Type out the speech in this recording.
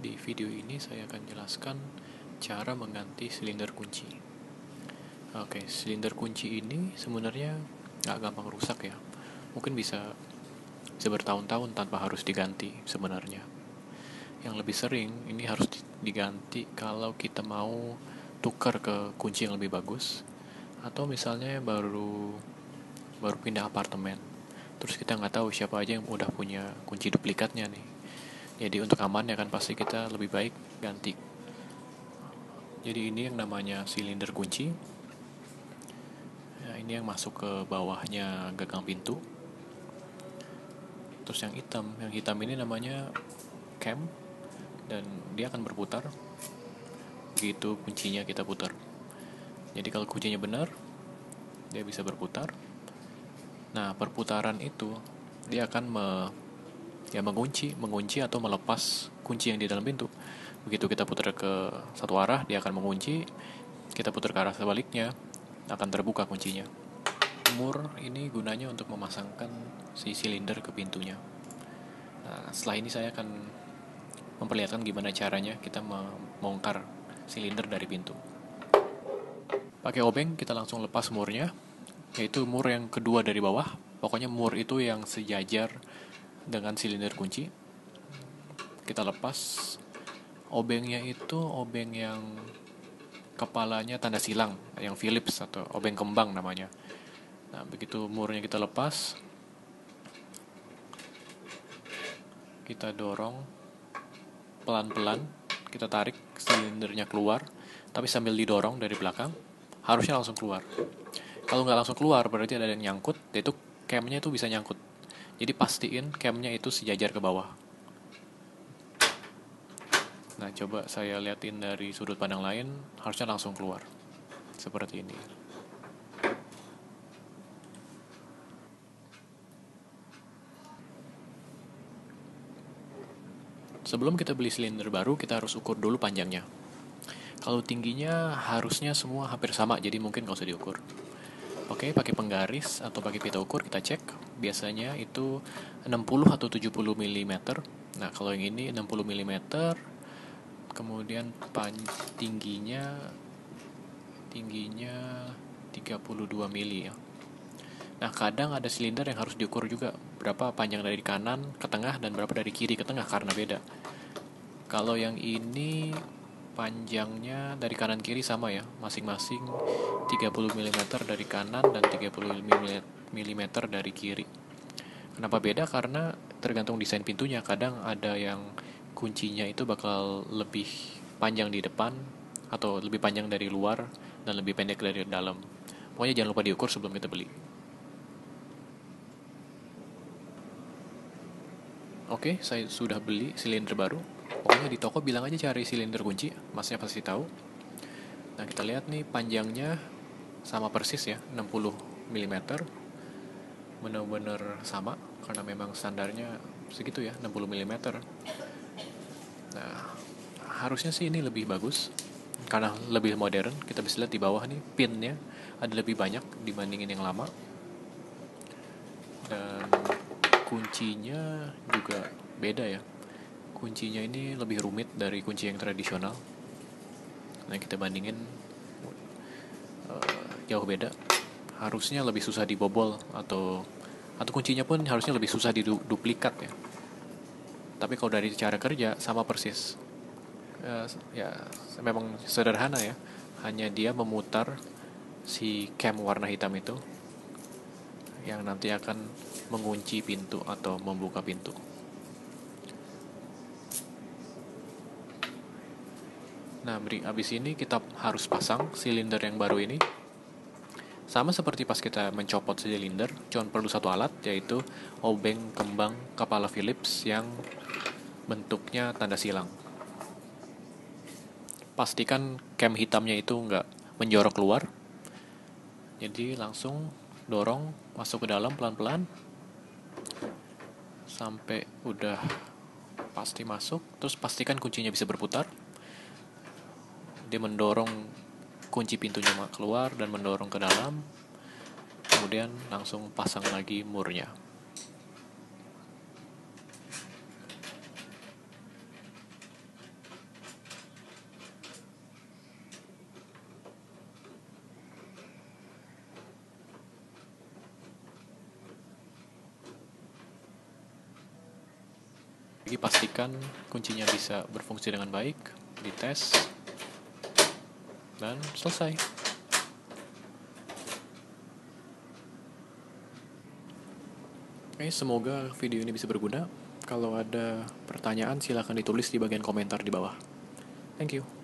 Di video ini saya akan jelaskan cara mengganti silinder kunci. Oke, silinder kunci ini sebenarnya nggak gampang rusak ya. Mungkin bisa bertahun-tahun tanpa harus diganti sebenarnya. Yang lebih sering ini harus diganti kalau kita mau tukar ke kunci yang lebih bagus, atau misalnya baru pindah apartemen. Terus kita nggak tahu siapa aja yang udah punya kunci duplikatnya nih. Jadi untuk aman ya kan pasti kita lebih baik ganti. Jadi ini yang namanya silinder kunci. Ya, ini yang masuk ke bawahnya gagang pintu. Terus yang hitam ini namanya cam, dan dia akan berputar begitu kuncinya kita putar. Jadi kalau kuncinya benar, dia bisa berputar. Nah, perputaran itu dia akan mengunci atau melepas kunci yang di dalam pintu. Begitu kita putar ke satu arah, dia akan mengunci. Kita putar ke arah sebaliknya, akan terbuka kuncinya. Mur ini gunanya untuk memasangkan si silinder ke pintunya. Nah, setelah ini saya akan memperlihatkan gimana caranya kita membongkar silinder dari pintu. Pakai obeng kita langsung lepas murnya, yaitu mur yang kedua dari bawah. Pokoknya mur itu yang sejajar dengan silinder kunci. Kita lepas. Obengnya itu obeng yang kepalanya tanda silang, yang Phillips atau obeng kembang namanya. Nah, begitu murnya kita lepas, kita dorong pelan-pelan, kita tarik silindernya keluar, tapi sambil didorong dari belakang, harusnya langsung keluar. Kalau nggak langsung keluar, berarti ada yang nyangkut, yaitu camnya itu bisa nyangkut. Jadi pastiin camnya itu sejajar ke bawah. Nah, coba saya liatin dari sudut pandang lain, harusnya langsung keluar. Seperti ini. Sebelum kita beli silinder baru, kita harus ukur dulu panjangnya. Kalau tingginya harusnya semua hampir sama, jadi mungkin nggak usah diukur. Oke, pakai penggaris atau pakai pita ukur kita cek. Biasanya itu 60 atau 70 mm. Nah, kalau yang ini 60 mm, kemudian tingginya 32 mili ya. Nah, kadang ada silinder yang harus diukur juga, berapa panjang dari kanan ke tengah dan berapa dari kiri ke tengah karena beda. Kalau yang ini panjangnya dari kanan kiri sama ya, masing-masing 30 mm dari kanan dan 30 mm dari kiri. Kenapa beda? Karena tergantung desain pintunya. Kadang ada yang kuncinya itu bakal lebih panjang di depan atau lebih panjang dari luar dan lebih pendek dari dalam. Pokoknya jangan lupa diukur sebelum kita beli. Oke, saya sudah beli silinder baru. Pokoknya di toko bilang aja cari silinder kunci, masnya pasti tahu. Nah, kita lihat nih panjangnya sama persis ya, 60 mm. Benar-benar sama karena memang standarnya segitu ya, 60 mm. Nah, harusnya sih ini lebih bagus karena lebih modern. Kita bisa lihat di bawah nih pinnya ada lebih banyak dibandingin yang lama. Dan kuncinya juga beda ya. Kuncinya ini lebih rumit dari kunci yang tradisional. Nah, kita bandingin jauh beda. Harusnya lebih susah dibobol atau kuncinya pun harusnya lebih susah diduplikat ya. Tapi kalau dari cara kerja sama persis. Ya memang sederhana ya. Hanya dia memutar si cam warna hitam itu yang nanti akan mengunci pintu atau membuka pintu. Nah, abis ini kita harus pasang silinder yang baru ini. Sama seperti pas kita mencopot silinder, cuma perlu satu alat, yaitu obeng kembang kepala Phillips yang bentuknya tanda silang. Pastikan cam hitamnya itu nggak menjorok keluar. Jadi langsung dorong masuk ke dalam pelan-pelan sampai udah pasti masuk. Terus pastikan kuncinya bisa berputar. Dia mendorong kunci pintunya keluar dan mendorong ke dalam. Kemudian langsung pasang lagi murnya. Jadi pastikan kuncinya bisa berfungsi dengan baik, dites, dan selesai. Oke, semoga video ini bisa berguna. Kalau ada pertanyaan silahkan ditulis di bagian komentar di bawah. Thank you.